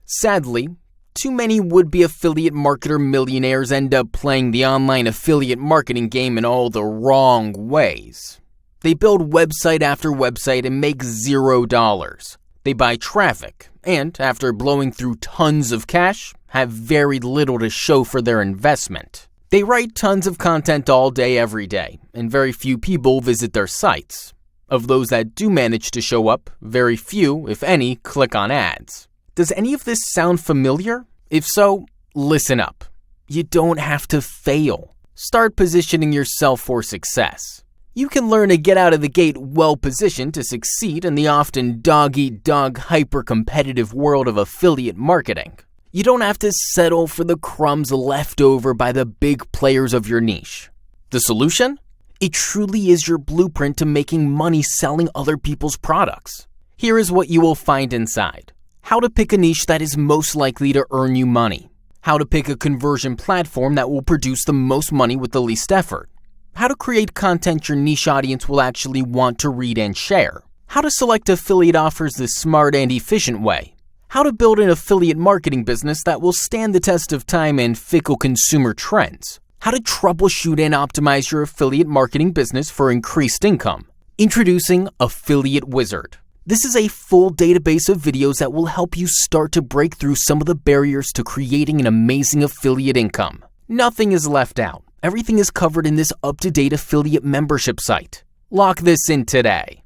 Sadly, too many would-be affiliate marketer millionaires end up playing the online affiliate marketing game in all the wrong ways. They build website after website and make $0. They buy traffic, and after blowing through tons of cash, have very little to show for their investment. They write tons of content all day every day, and very few people visit their sites. Of those that do manage to show up, very few, if any, click on ads. Does any of this sound familiar? If so, listen up. You don't have to fail. Start positioning yourself for success. You can learn to get out of the gate well-positioned to succeed in the often dog-eat-dog hyper-competitive world of affiliate marketing. You don't have to settle for the crumbs left over by the big players of your niche. The solution? It truly is your blueprint to making money selling other people's products. Here is what you will find inside. How to pick a niche that is most likely to earn you money. How to pick a conversion platform that will produce the most money with the least effort. How to create content your niche audience will actually want to read and share. How to select affiliate offers the smart and efficient way. How to build an affiliate marketing business that will stand the test of time and fickle consumer trends. How to troubleshoot and optimize your affiliate marketing business for increased income. Introducing Affiliate Wizard. This is a full database of videos that will help you start to break through some of the barriers to creating an amazing affiliate income. Nothing is left out. Everything is covered in this up-to-date affiliate membership site. Lock this in today.